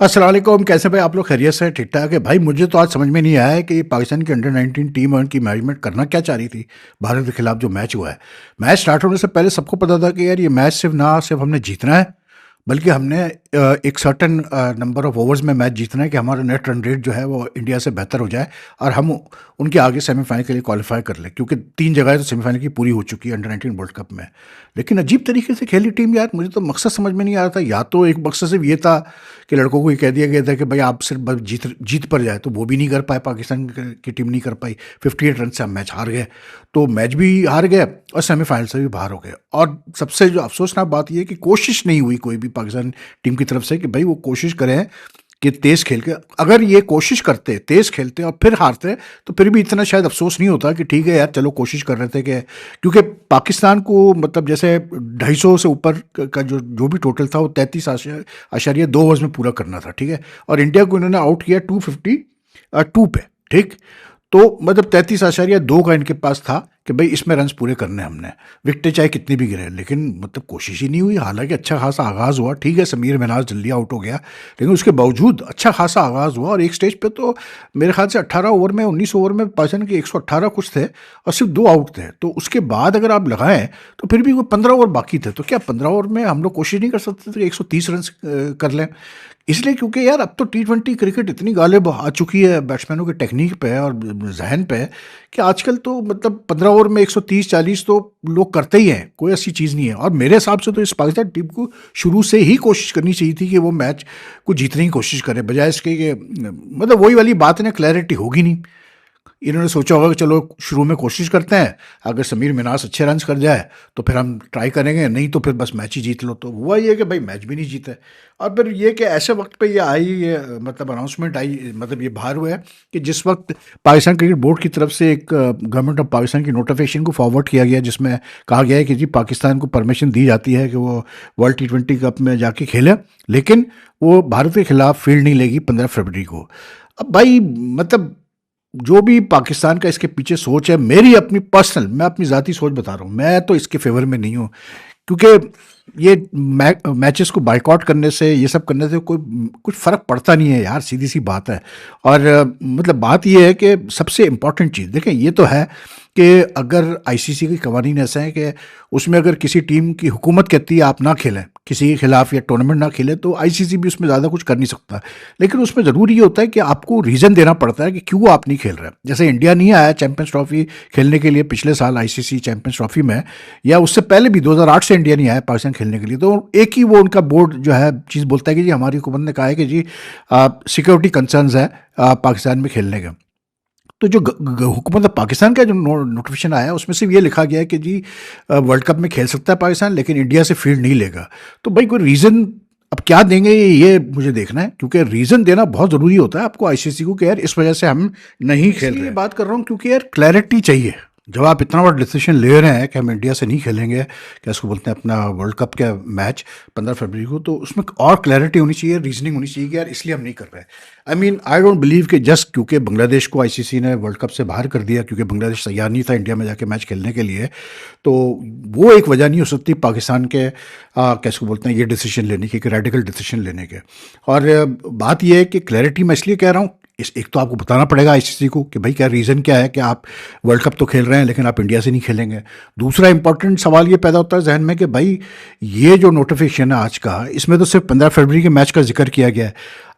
अस्सलाम वालेकुम। कैसे भाई आप लोग? खैरियत से? ठीक ठाक है भाई। मुझे तो आज समझ में नहीं आया है कि पाकिस्तान की अंडर 19 टीम और उनकी मैनेजमेंट करना क्या चाह रही थी भारत के खिलाफ जो मैच हुआ है। मैच स्टार्ट होने से पहले सबको पता था कि यार ये मैच सिर्फ हमने जीतना है, बल्कि हमने एक सर्टेन नंबर ऑफ ओवर्स में मैच जीतना है कि हमारा नेट रन रेट जो है वो इंडिया से बेहतर हो जाए और हम उनके आगे सेमीफाइनल के लिए क्वालिफाई कर लें, क्योंकि 3 जगह तो सेमीफाइनल की पूरी हो चुकी है अंडर 19 वर्ल्ड कप में। लेकिन अजीब तरीके से खेली टीम यार। मुझे तो मकसद समझ में नहीं आ रहा था। या तो एक मकसद सिर्फ ये था कि लड़कों को ये कह दिया गया था कि भाई आप सिर्फ बस जीत पर जाए, तो वो भी नहीं कर पाए। पाकिस्तान की टीम नहीं कर पाई। 58 रन से हम मैच हार गए, तो मैच भी हार गए और सेमीफाइनल से भी बाहर हो गए। और सबसे जो अफसोसनाक बात यह है कि कोशिश नहीं हुई कोई भी पाकिस्तान टीम की तरफ से कि भाई वो कोशिश करें कि तेज खेल के, अगर ये कोशिश करते तेज खेलते और फिर हारते तो फिर भी इतना शायद अफसोस नहीं होता कि ठीक है यार चलो कोशिश कर रहे थे। कि क्योंकि पाकिस्तान को मतलब जैसे 250 से ऊपर का जो भी टोटल था वो 33.2 ओवर्स में पूरा करना था, ठीक है। और इंडिया को इन्होंने आउट किया 252 पे, ठीक। तो मतलब 33.2 का इनके पास था कि भाई इसमें रन्स पूरे करने हमने, विकेटें चाहे कितनी भी गिरे, लेकिन मतलब कोशिश ही नहीं हुई। हालांकि अच्छा खासा आगाज़ हुआ, ठीक है, समीर मिनाज जल्दी आउट हो गया, लेकिन उसके बावजूद अच्छा खासा आगाज़ हुआ। और एक स्टेज पे तो मेरे ख्याल से 18 ओवर में 19 ओवर में पाकिस्तान के 118 कुछ थे और सिर्फ 2 आउट थे। तो उसके बाद अगर आप लगाएं तो फिर भी वो 15 ओवर बाकी थे। तो क्या 15 ओवर में हम लोग कोशिश नहीं कर सकते थे कि 130 रन कर लें? इसलिए क्योंकि यार अब तो T20 क्रिकेट इतनी गालिब आ चुकी है बैट्समैनों की टेक्निक पे और जहन पे कि आजकल तो मतलब 15 ओवर में 130-40 तो लोग करते ही हैं, कोई ऐसी चीज़ नहीं है। और मेरे हिसाब से तो इस पाकिस्तान टीम को शुरू से ही कोशिश करनी चाहिए थी कि वो मैच को जीतने की कोशिश करे, बजाय इसके कि मतलब वही वाली बात है ना, क्लैरिटी होगी नहीं। इन्होंने सोचा होगा कि चलो शुरू में कोशिश करते हैं, अगर समीर मिनास अच्छे रन कर जाए तो फिर हम ट्राई करेंगे, नहीं तो फिर बस मैच ही जीत लो। तो हुआ ये कि भाई मैच भी नहीं जीते। और फिर ये कि ऐसे वक्त पे ये आई, ये मतलब अनाउंसमेंट आई, मतलब ये बाहर हुआ है कि जिस वक्त पाकिस्तान क्रिकेट बोर्ड की तरफ से एक गवर्नमेंट ऑफ पाकिस्तान की नोटिफिकेशन को फॉरवर्ड किया गया, जिसमें कहा गया है कि जी पाकिस्तान को परमिशन दी जाती है कि वो वर्ल्ड T20 कप में जाके खेले, लेकिन वो भारत के खिलाफ फील्ड नहीं लेगी 15 फरवरी को। अब भाई मतलब जो भी पाकिस्तान का इसके पीछे सोच है, मेरी अपनी पर्सनल, मैं अपनी ज़ाती सोच बता रहा हूँ, मैं तो इसके फेवर में नहीं हूँ। क्योंकि ये मैचेस को बाइकआउट करने से, ये सब करने से कोई कुछ फ़र्क पड़ता नहीं है यार, सीधी सी बात है। और मतलब बात ये है कि सबसे इम्पॉर्टेंट चीज़ देखें, ये तो है कि अगर आईसीसी के कवानीन ऐसे हैं कि उसमें अगर किसी टीम की हुकूमत कहती है आप ना खेलें किसी के खिलाफ या टूर्नामेंट ना खेले, तो आईसीसी भी उसमें ज़्यादा कुछ कर नहीं सकता। लेकिन उसमें ज़रूरी ये होता है कि आपको रीज़न देना पड़ता है कि क्यों आप नहीं खेल रहे। जैसे इंडिया नहीं आया चैंपियंस ट्रॉफी खेलने के लिए पिछले साल आईसीसी चैंपियंस ट्रॉफी में, या उससे पहले भी 2008 से इंडिया नहीं आया पाकिस्तान खेलने के लिए। तो एक ही वो उनका बोर्ड जो है चीज़ बोलता है कि जी हमारी हुकूमत ने कहा है कि जी सिक्योरिटी कंसर्न्स है पाकिस्तान में खेलने का। तो जो हुकूमत पाकिस्तान का जो नोटिफिकेशन आया उसमें सिर्फ ये लिखा गया है कि जी वर्ल्ड कप में खेल सकता है पाकिस्तान, लेकिन इंडिया से फील्ड नहीं लेगा। तो भाई कोई रीज़न अब क्या देंगे ये मुझे देखना है, क्योंकि रीज़न देना बहुत ज़रूरी होता है आपको आईसीसी को कि यार इस वजह से हम नहीं खेल रहे। बात कर रहा हूँ क्योंकि यार क्लैरिटी चाहिए। जब आप इतना बड़ा डिसीजन ले रहे हैं कि हम इंडिया से नहीं खेलेंगे, क्या इसको बोलते हैं, अपना वर्ल्ड कप का मैच 15 फरवरी को, तो उसमें और क्लैरिटी होनी चाहिए, रीजनिंग होनी चाहिए कि यार इसलिए हम नहीं कर रहे। आई डोंट बिलीव कि जस्ट क्योंकि बांग्लादेश को आईसीसी ने वर्ल्ड कप से बाहर कर दिया क्योंकि बांग्लादेश तैयार नहीं था इंडिया में जाके मैच खेलने के लिए, तो वो एक वजह नहीं हो सकती पाकिस्तान के कैसे बोलते हैं ये डिसीजन लेने की, रेडिकल डिसीजन लेने के। और बात यह है कि क्लैरिटी मैं इसलिए कह रहा हूँ, इस एक तो आपको बताना पड़ेगा आईसीसी को कि भाई क्या रीज़न क्या है कि आप वर्ल्ड कप तो खेल रहे हैं लेकिन आप इंडिया से नहीं खेलेंगे। दूसरा इंपॉर्टेंट सवाल ये पैदा होता है जहन में कि भाई ये जो नोटिफिकेशन है आज का, इसमें तो सिर्फ 15 फरवरी के मैच का जिक्र किया गया है।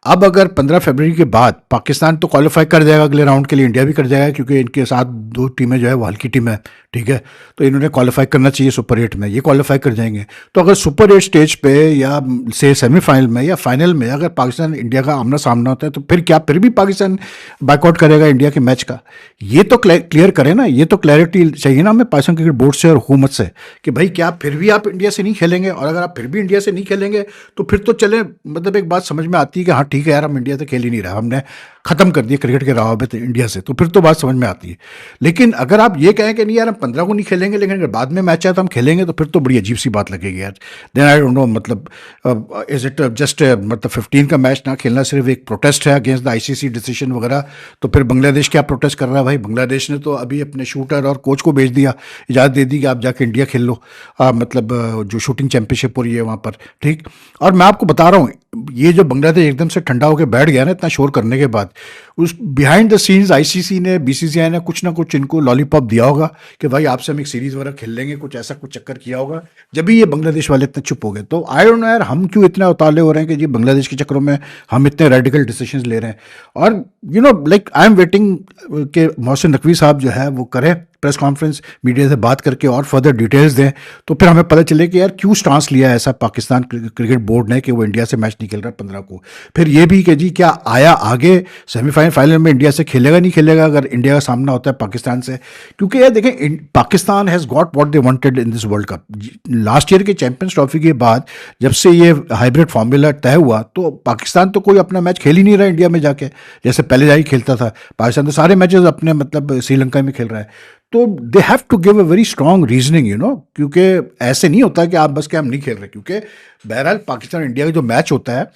अब अगर 15 फरवरी के बाद पाकिस्तान तो क्वालिफाई कर जाएगा अगले राउंड के लिए, इंडिया भी कर जाएगा क्योंकि इनके साथ 2 टीमें जो है वो हल्की टीम है, ठीक है। तो इन्होंने क्वालिफाई करना चाहिए सुपर 8 में, ये क्वालिफाई कर जाएंगे। तो अगर सुपर 8 स्टेज पे या से सेमीफाइनल में या फाइनल में अगर पाकिस्तान इंडिया का आमना सामना होता है, तो फिर क्या फिर भी पाकिस्तान बाइकआउट करेगा इंडिया के मैच का? ये तो क्लियर करें ना, ये तो क्लैरिटी चाहिए ना हमें पाकिस्तान क्रिकेट बोर्ड से और हुकूमत से कि भाई क्या फिर भी आप इंडिया से नहीं खेलेंगे? और अगर आप फिर भी इंडिया से नहीं खेलेंगे तो फिर तो चले, मतलब एक बात समझ में आती है कि हाँ ठीक है यार हम इंडिया से खेल ही नहीं रहा, हमने ख़त्म कर दिया क्रिकेट के रवाबित इंडिया से, तो फिर तो बात समझ में आती है। लेकिन अगर आप ये कहें कि नहीं यार हम 15 को नहीं खेलेंगे लेकिन अगर बाद में मैच आया तो हम खेलेंगे, तो फिर तो बड़ी अजीब सी बात लगेगी यार। देन आई डोंट नो, मतलब इज इट जस्ट मतलब 15 का मैच ना खेलना सिर्फ एक प्रोटेस्ट है अगेंस्ट द आईसीसी डिसीजन वगैरह? तो फिर बांग्लादेश क्या प्रोटेस्ट कर रहा है भाई? बांग्लादेश ने तो अभी अपने शूटर और कोच को भेज दिया, इजाज़त दे दी कि आप जाके इंडिया खेल लो, मतलब जो शूटिंग चैंपियनशिप हो रही है वहाँ पर, ठीक। और मैं आपको बता रहा हूँ ये जो बांग्लादेश एकदम से ठंडा होकर बैठ गया ना इतना शोर करने के बाद, उस बिहाइंड द सीन्स आईसीसी ने, बीसीसीआई ने कुछ ना कुछ इनको लॉलीपॉप दिया होगा कि भाई आपसे हम एक सीरीज वगैरह खेल लेंगे, कुछ ऐसा कुछ चक्कर किया होगा, जब भी ये बांग्लादेश वाले इतने चुप हो गए। तो आई डोंट नो यार, हम क्यों इतना उतावले हो रहे हैं कि जी बांग्लादेश के चक्करों में हम इतने रेडिकल डिसीजंस ले रहे हैं। और you know like I am waiting कि मोहसिन नकवी साहब जो है वो करें प्रेस कॉन्फ्रेंस, मीडिया से बात करके और फर्दर डिटेल्स दें, तो फिर हमें पता चले कि यार क्यों स्टांस लिया है ऐसा पाकिस्तान क्रिकेट बोर्ड ने कि वो इंडिया से मैच नहीं खेल रहा 15 को। फिर ये भी कि जी क्या आया आगे सेमीफाइनल फाइनल में इंडिया से खेलेगा नहीं खेलेगा अगर इंडिया का सामना होता है पाकिस्तान से। क्योंकि यार देखें, Pakistan has got what they wanted in this world cup. Last year के चैंपियंस ट्रॉफी के बाद जब से ये हाइब्रिड फॉर्मूला तय हुआ तो पाकिस्तान तो कोई अपना मैच खेल ही नहीं रहा इंडिया में जाके, जैसे पहले जाके खेलता था। पाकिस्तान तो सारे मैचेस अपने मतलब श्रीलंका में खेल रहा है। तो they have to give a very strong reasoning, you know, क्योंकि ऐसे नहीं होता कि आप बस के हम नहीं खेल रहे। क्योंकि बहरहाल पाकिस्तान इंडिया का जो मैच होता है,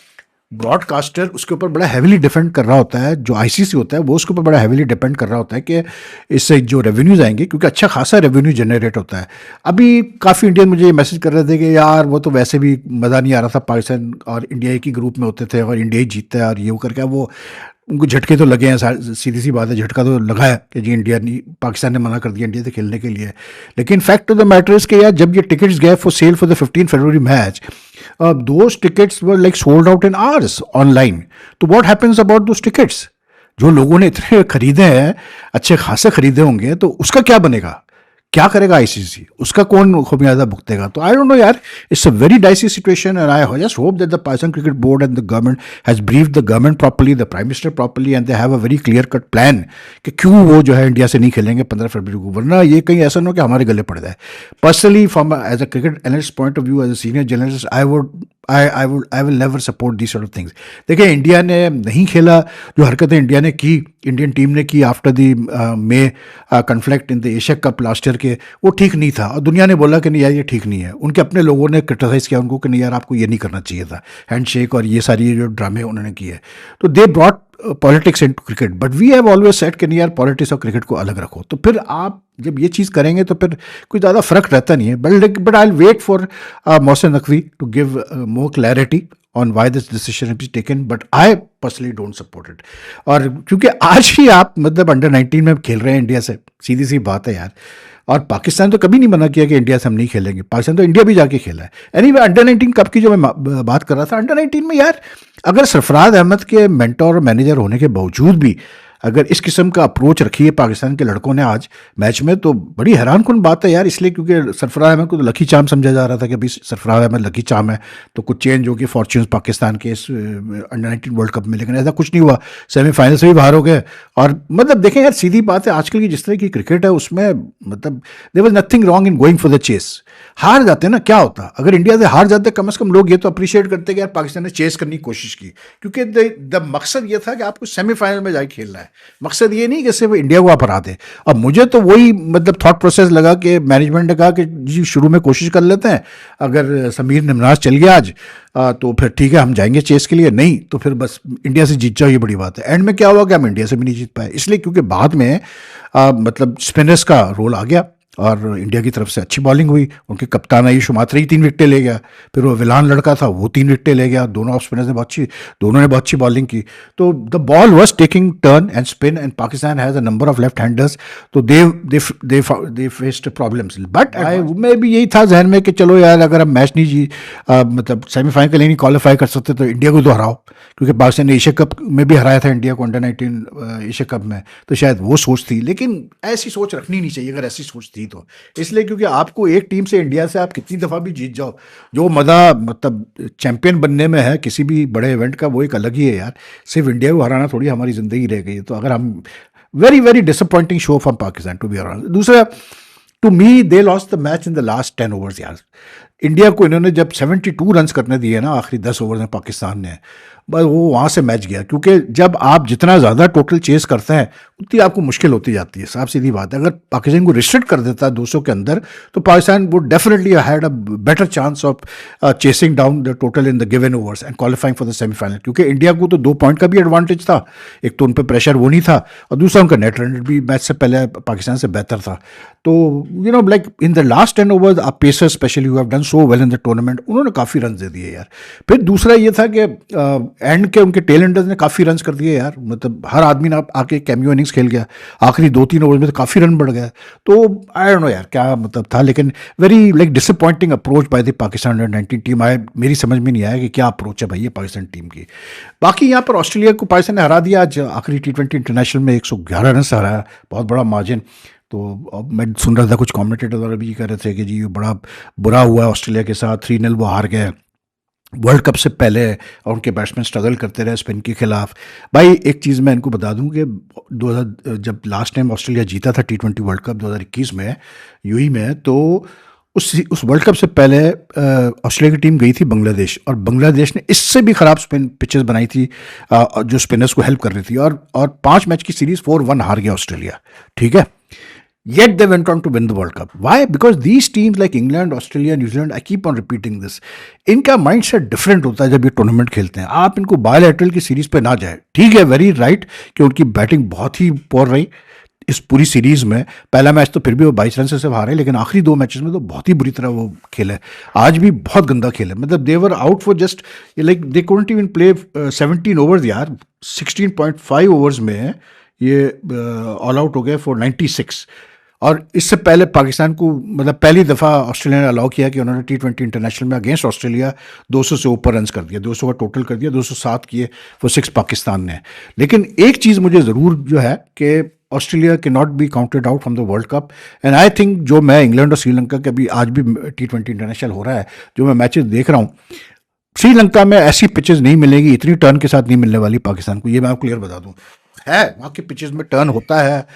ब्रॉडकास्टर उसके ऊपर बड़ा हैवीली डिपेंड कर रहा होता है, जो आईसीसी होता है वो उसके ऊपर बड़ा हैवीली डिपेंड कर रहा होता है कि इससे जो रेवेन्यूज आएंगे, क्योंकि अच्छा खासा रेवेन्यू जनरेट होता है। अभी काफ़ी इंडियन मुझे ये मैसेज कर रहे थे कि यार वो तो वैसे भी मज़ा नहीं आ रहा था, पाकिस्तान और इंडिया एक ही ग्रुप में होते थे और इंडिया ही जीतता है और ये वो करके, वो उनको झटके तो लगे हैं, सीधी सी बात है, झटका तो लगा है कि जी इंडिया नहीं, पाकिस्तान ने मना कर दिया इंडिया से खेलने के लिए। लेकिन fact of the matter is कि यार जब ये टिकट्स गए for sale for the 15 February match, those tickets were like sold out in hours online. तो what happens about those tickets? जो लोगों ने इतने खरीदे हैं, अच्छे खासे खरीदे होंगे, तो उसका क्या बनेगा? क्या करेगा आईसीसी? उसका कौन खुमियाजा भुगतेगा? तो आई डोंट नो यार, it's a very dicey situation and I just hope that the Pakistan cricket board and the government has briefed the government properly, the prime minister properly, and they have a very clear cut plan कि क्यों वो जो है India से नहीं खेलेंगे 15 फरवरी को, वरना ये कहीं ऐसा ना हो कि हमारे गले पड़ जाए। Personally from as a cricket analyst point of view, as a senior journalist, I will never support this sort of things. देखिए, इंडिया ने नहीं खेला, जो हरकतें इंडिया ने की, इंडियन टीम ने की after the may conflict in the Asia cup last year के, वो ठीक नहीं था। और दुनिया ने बोला कि नहीं यार ये ठीक नहीं है। उनके अपने लोगों ने क्रिटिसाइज़ किया उनको कि नहीं यार आपको ये नहीं करना चाहिए था, हैंडशेक और ये सारी जो ड्रामे उन्होंने किए। तो they brought politics into cricket, but we have always said कि नहीं यार पॉलिटिक्स और क्रिकेट को अलग रखो। तो फिर आप जब ये चीज़ करेंगे तो फिर कोई ज़्यादा फर्क रहता नहीं है। But I will wait for Mohsin Naqvi to give more clarity on why this decision has been taken, but I personally don't support it। और क्योंकि आज ही आप मतलब अंडर 19 में खेल रहे हैं इंडिया से, सीधी सी बात है यार। और पाकिस्तान तो कभी नहीं मना किया कि इंडिया से हम नहीं खेलेंगे, पाकिस्तान तो इंडिया भी जाके खेला है। एनीवे, अंडर 19 कप की जो मैं बात कर रहा था, अंडर 19 में यार अगर सरफराज अहमद के मेंटर और मैनेजर होने के बावजूद भी अगर इस किस्म का अप्रोच रखी है पाकिस्तान के लड़कों ने आज मैच में, तो बड़ी हैरानकुन बात है यार। इसलिए क्योंकि सरफराज अहमद को तो लकी चार्म समझा जा रहा था कि अभी सरफराज अहमद लकी चार्म है तो कुछ चेंज होगी फॉर्च्यून्स पाकिस्तान के इस अंडर 19 वर्ल्ड कप में, लेकिन ऐसा कुछ नहीं हुआ। सेमीफाइनल से भी बाहर हो गए। और मतलब देखें यार, सीधी बात है, आजकल की जिस तरह की क्रिकेट है उसमें मतलब there was nothing wrong in going for the chase. हार जाते ना, क्या होता अगर इंडिया से हार जाते, कम से कम लोग ये तो अप्रिशिएट करते कि यार पाकिस्तान ने चेस करने की कोशिश की, क्योंकि द मकसद ये था कि आपको सेमीफाइनल में जाके खेलना है। मकसद ये नहीं कि सिर्फ इंडिया को आप हरा दें। अब मुझे तो वही मतलब थॉट प्रोसेस लगा कि मैनेजमेंट ने कहा कि जी शुरू में कोशिश कर लेते हैं, अगर समीर निमराज चल गया आज तो फिर ठीक है हम जाएंगे चेस के लिए, नहीं तो फिर बस इंडिया से जीत जाओ, ये बड़ी बात है। एंड में क्या हुआ कि हम इंडिया से भी नहीं जीत पाए, इसलिए क्योंकि बाद में मतलब स्पिनर्स का रोल आ गया और इंडिया की तरफ से अच्छी बॉलिंग हुई। उनके कप्तान आयुष मात्रा ही 3 विकेटें ले गया, फिर वो विलान लड़का था वो 3 विकेटें ले गया। दोनों ऑफ स्पिनर्स ने दोनों ने बहुत अच्छी बॉलिंग की। तो the ball was taking turn and spin and Pakistan has a number of left handers, तो दे फेस्ड प्रॉब्लम्स। बट मैं भी यही था जहन में कि चलो यार अगर हम मैच नहीं मतलब सेमीफाइनल के लिए नहीं क्वालिफाई कर सकते तो इंडिया को तो हराओ, क्योंकि पाकिस्तान ने एशिया कप में भी हराया था इंडिया को अंडर 19 एशिया कप में, तो शायद वो सोच थी। लेकिन ऐसी सोच रखनी नहीं चाहिए अगर ऐसी सोच थी तो, इसलिए क्योंकि आपको एक टीम से इंडिया से आप कितनी दफ़ा भी जीत जाओ, जो मज़ा मतलब चैंपियन बनने में है किसी भी बड़े इवेंट का, वो एक अलग ही है यार। सिर्फ इंडिया को हराना थोड़ी हमारी ज़िंदगी रह गई है। तो अगर हम very very disappointing show from Pakistan to be honest. दूसरा, to me they lost the match in the last 10 overs यार। इंडिया को इन्होंने जब 72 रन करने दिए ना आखिरी 10 ओवर में पाकिस्तान ने, बस वो वहाँ से मैच गया। क्योंकि जब आप जितना ज़्यादा टोटल चेस करते हैं उतनी आपको मुश्किल होती जाती है, साफ सीधी बात है। अगर पाकिस्तान को रिस्ट्रिक्ट कर देता है 200 के अंदर तो Pakistan would definitely had a better chance of chasing down the total in the given overs and qualifying for the semifinal. क्योंकि इंडिया को तो 2 पॉइंट का भी एडवांटेज था, एक तो उन पर प्रेशर वो नहीं था और दूसरा उनका नेट रन रेट भी मैच से पहले पाकिस्तान से बेहतर था। तो like in the last 10 overs आप pacer specially who have done so well in the tournament, उन्होंने काफ़ी रन दे दिए यार। फिर दूसरा ये था कि एंड के उनके टेल एंडर्स ने काफ़ी रन कर दिए यार, मतलब हर आदमी ने आके कैमियो इनिंग्स खेल गया, आखिरी 2-3 ओवर में तो काफ़ी रन बढ़ गया। तो आई डोंट नो यार क्या मतलब था, लेकिन very like disappointing approach by the Pakistan under 19 team. मेरी समझ में नहीं आया कि क्या अप्रोच है भाई ये पाकिस्तान टीम की। बाकी यहाँ पर ऑस्ट्रेलिया को पाकिस्तान ने हरा दिया आज आखिरी T20 इंटरनेशनल में, 111 रन से हराया, बहुत बड़ा मार्जिन। तो अब मैं सुन रहा था कुछ कमेंटेटर वगैरह भी कह रहे थे कि जी ये बड़ा बुरा हुआ है ऑस्ट्रेलिया के साथ, 3-0 वो हार गए वर्ल्ड कप से पहले, और उनके बैट्समैन स्ट्रगल करते रहे स्पिन के खिलाफ। भाई एक चीज़ मैं इनको बता दूं कि 2000 जब लास्ट टाइम ऑस्ट्रेलिया जीता था T20 वर्ल्ड कप 2021 में यूएई में, तो उस वर्ल्ड कप से पहले ऑस्ट्रेलिया की टीम गई थी बांग्लादेश, और बांग्लादेश ने इससे भी ख़राब स्पिन पिचेस बनाई थी जो स्पिनर्स को हेल्प कर रही थी, और 5 मैच की सीरीज 4-1 हार गया ऑस्ट्रेलिया, ठीक है। Yet they went on to win the World Cup. Why? Because these teams like England, Australia, New Zealand, I keep on repeating this. इनका माइंड सेट डिफरेंट होता है जब ये टूर्नामेंट खेलते हैं। आप इनको बायलैटरल की सीरीज पे ना जाए, ठीक है, वेरी राइट कि उनकी बैटिंग बहुत ही पोर रही इस पूरी सीरीज में। पहला मैच तो फिर भी वो 22 रन से सिर्फ हारे, लेकिन आखिरी 2 मैचेस में तो बहुत ही बुरी तरह वो खेले। आज भी बहुत गंदा खेले, मतलब they were out for just like they couldn't even play 17 overs यार। 16.5 ओवर्स में ये ऑल आउट हो गए फॉर 96। और इससे पहले पाकिस्तान को मतलब पहली दफ़ा ऑस्ट्रेलिया ने अलाउ किया कि उन्होंने T20 इंटरनेशनल में अगेंस्ट ऑस्ट्रेलिया 200 से ऊपर रन्स कर दिया, 200 का टोटल कर दिया, 207 किए वो 6 पाकिस्तान ने। लेकिन एक चीज़ मुझे ज़रूर जो है कि ऑस्ट्रेलिया के not be counted out from the world cup. And I think जो मैं इंग्लैंड और श्रीलंका के अभी आज भी T20 इंटरनेशनल हो रहा है, जो मैं मैचेस देख रहा हूँ, श्रीलंका में ऐसी पिचेस नहीं मिलेगी, इतनी टर्न के साथ नहीं मिलने वाली पाकिस्तान को, ये मैं आपको क्लियर बता दूँ। है वहाँ के पिचेस में टर्न होता है,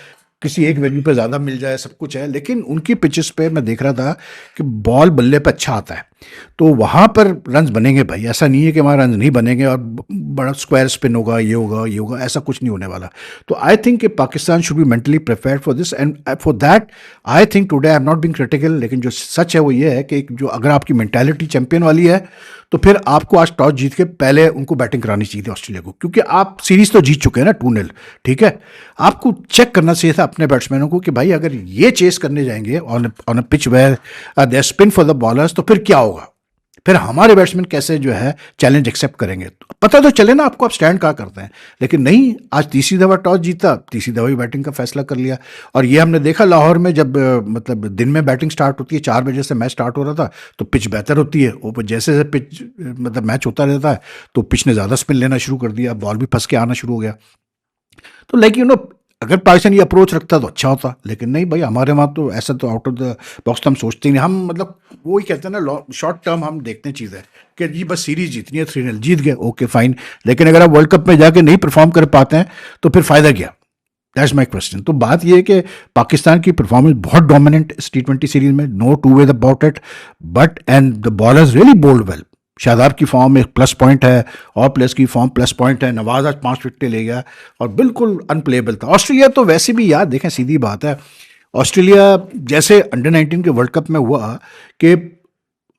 किसी एक वैल्यू पे ज़्यादा मिल जाए, सब कुछ है, लेकिन उनकी पिचेस पे मैं देख रहा था कि बॉल बल्ले पे अच्छा आता है, तो वहाँ पर रन्स बनेंगे भाई। ऐसा नहीं है कि वहाँ रन्स नहीं बनेंगे और बड़ा स्क्वायर स्पिन होगा, ये होगा ये होगा, ऐसा कुछ नहीं होने वाला। तो आई थिंक कि Pakistan should be mentally prepared for this, and for that I think today I am not being critical, लेकिन जो सच है वो ये है कि जो अगर आपकी मेंटालिटी चैंपियन वाली है, तो फिर आपको आज टॉस जीत के पहले उनको बैटिंग करानी चाहिए थी ऑस्ट्रेलिया को, क्योंकि आप सीरीज तो जीत चुके हैं ना 2-0, ठीक है। आपको चेक करना चाहिए था अपने बैट्समैनों को कि भाई अगर ये चेस करने जाएंगे on a pitch where they spin for the bowlers, तो फिर क्या होगा, फिर हमारे बैट्समैन कैसे जो है चैलेंज एक्सेप्ट करेंगे। तो पता तो चले ना आपको आप स्टैंड कहाँ करते हैं। लेकिन नहीं, आज तीसरी दफ़ा टॉस जीता, तीसरी दफ़ा ही बैटिंग का फैसला कर लिया। और ये हमने देखा लाहौर में, जब मतलब दिन में बैटिंग स्टार्ट होती है, 4 बजे से मैच स्टार्ट हो रहा था, तो पिच बेहतर होती है, वो जैसे जैसे पिच मतलब मैच होता रहता है, तो पिच ने ज़्यादा स्पिन लेना शुरू कर दिया, बॉल भी फंस के आना शुरू हो गया। तो लाइक अगर पाकिस्तान ये अप्रोच रखता तो अच्छा होता, लेकिन नहीं भाई, हमारे वहाँ तो ऐसा तो आउट ऑफ द बॉक्स तो हम सोचते ही नहीं। हम मतलब वो ही कहते हैं ना, शॉर्ट टर्म हम देखते हैं चीज़ें कि जी बस सीरीज जीतनी है, 3-0 जीत गए, ओके फाइन, लेकिन अगर आप वर्ल्ड कप में जाके नहीं परफॉर्म कर पाते हैं तो फिर फ़ायदा क्या? That's my question. तो बात यह है कि पाकिस्तान की परफॉर्मेंस बहुत डोमिनेंट इस T20 सीरीज में, no two way about it, but and the bowlers really bowled well. Shadab की फॉर्म एक प्लस पॉइंट है, और प्लेयर्स की फॉर्म प्लस पॉइंट है। नवाज आज 5 विकेटें ले गया और बिल्कुल अनप्लेबल था। ऑस्ट्रेलिया तो वैसे भी यार देखें, सीधी बात है, ऑस्ट्रेलिया जैसे अंडर 19 के वर्ल्ड कप में हुआ कि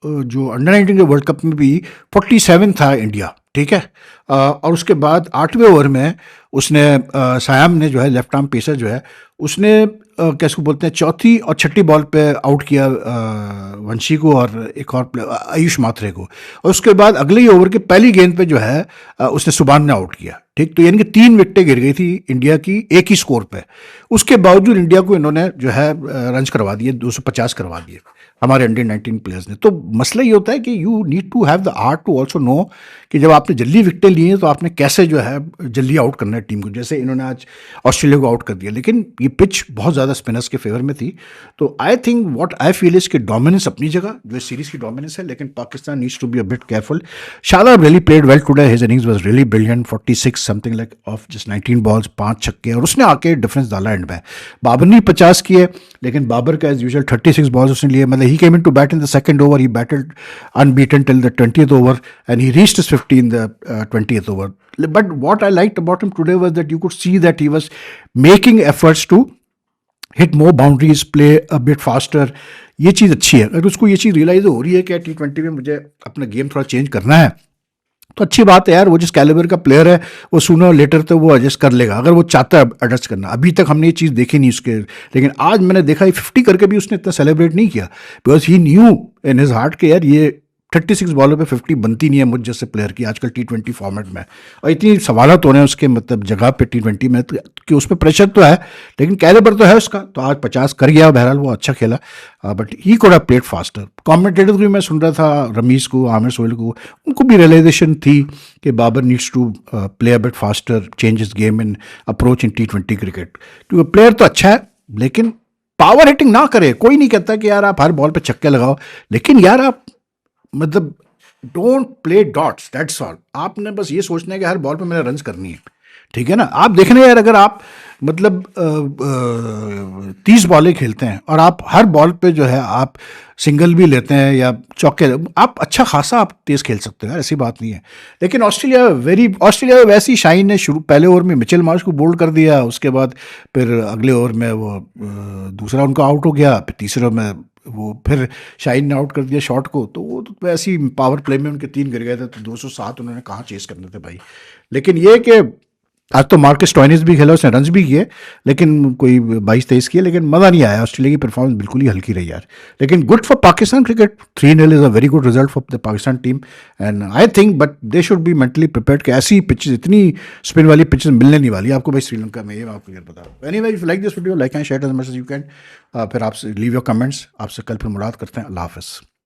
जो अंडर 19 के वर्ल्ड कप में भी 47 था इंडिया, ठीक है। और उसके बाद 8वें ओवर में उसने सायाम ने जो है लेफ्ट आर्म पेसर जो है, उसने कैसे बोलते हैं, चौथी और छठी बॉल पे आउट किया वंशी को और एक और आयुष माथरे को, और उसके बाद अगले ही ओवर के पहली गेंद पे जो है उसने सुबान ने आउट किया, ठीक। तो यानी कि 3 विकेटें गिर गई थी इंडिया की एक ही स्कोर पे। उसके बावजूद इंडिया को इन्होंने जो है रन्स करवा दिए, 250 करवा दिए हमारे अंडर 19 प्लेयर्स ने। तो मसला ये होता है कि you need to have the art to also know कि जब आपने जल्दी विकेटें ली हैं तो आपने कैसे जो है जल्दी आउट करना है टीम को, जैसे इन्होंने आज ऑस्ट्रेलिया को आउट कर दिया। लेकिन ये पिच बहुत ज़्यादा स्पिनर्स के फेवर में थी। तो I think what I feel is कि डोमिनेंस अपनी जगह जो सीरीज की डोमिनेंस है, लेकिन Pakistan needs to be a bit careful. Shadab really played well today, his innings was really brilliant, 46 something like of just 19 balls, 5 छक्के, और उसने आके डिफरेंस डाला एंड में। बाबर ने 50 किए, लेकिन बाबर का एज यूजुअल 36 बॉल्स उसने लिए, मतलब he came in to bat in the second over, he batted unbeaten till the 20th over and he reached his 50 in the 20th over. But what I liked about him today was that you could see that he was making efforts to hit more boundaries, play a bit faster. ये चीज़ अच्छी है। अगर उसको ये चीज़ realise हो रही है कि T20 में मुझे अपना गेम थोड़ा चेंज करना है, तो अच्छी बात है यार, वो जिस कैलिबर का प्लेयर है वो सूनर लेटर तो वो एडजस्ट कर लेगा, अगर वो चाहता है एडजस्ट करना। अभी तक हमने ये चीज़ देखी नहीं उसके, लेकिन आज मैंने देखा ये 50 करके भी उसने इतना सेलिब्रेट नहीं किया, because he new in his heart के यार ये 36 बॉलों पे 50 बनती नहीं है मुझ जैसे प्लेयर की आजकल T20 फॉर्मेट में। और इतनी सवालत हो रहे हैं उसके मतलब जगह पे T20 में तो, कि उस पर प्रेशर तो है, लेकिन कैलिबर तो है उसका, तो आज 50 कर गया, बहरहाल वो अच्छा खेला, but he could have played faster. Commentator भी मैं सुन रहा था, रमीज को, आमिर सोहेल को, उनको भी रियलाइजेशन थी कि Babar needs to play a bit faster, change his game in approach in T20 cricket, क्योंकि प्लेयर तो अच्छा है लेकिन पावर हिटिंग ना करे। कोई नहीं कहता कि यार आप हर बॉल पे छक्के लगाओ, लेकिन यार आप मतलब don't play dots, that's all. आपने बस ये सोचना है कि हर बॉल पे मैंने रन्स करनी है, ठीक है ना। आप देखना यार, अगर आप मतलब 30 बॉलें खेलते हैं और आप हर बॉल पे जो है आप सिंगल भी लेते हैं या चौके, आप अच्छा खासा आप तेज खेल सकते हो यार, ऐसी बात नहीं है। लेकिन ऑस्ट्रेलिया वैसी शाइन ने शुरू पहले ओवर में मिचेल मार्श को बोल्ड कर दिया, उसके बाद फिर अगले ओवर में वो दूसरा उनका आउट हो गया, फिर तीसरे में वो फिर शाइन ने आउट कर दिया शॉट को, तो वो तो वैसे ही पावर प्ले में उनके 3 गिर गए थे, तो 207 उन्होंने कहाँ चेस करने थे भाई। लेकिन ये कि आज तो मार्कस स्टोइनिस भी खेला, उसने रन्स भी किए, लेकिन कोई 22-23 किए, लेकिन मज़ा नहीं आया। ऑस्ट्रेलिया की परफॉर्मेंस बिल्कुल ही हल्की रही यार, लेकिन good for Pakistan cricket. 3-0 is a very good result for the Pakistan team, and I think but they should be mentally prepared कि ऐसी पिचेस, इतनी स्पिन वाली पिचेस मिलने नहीं वाली आपको भाई श्रीलंका में, ये मैं आपको बता रहा हूँ। Anyway, if you like this video, like and share as much as you can. फिर आपसे लीव योर कमेंट्स, आपसे कल फिर मुलाकात करते हैं। अल्लाह हाफ़िज़।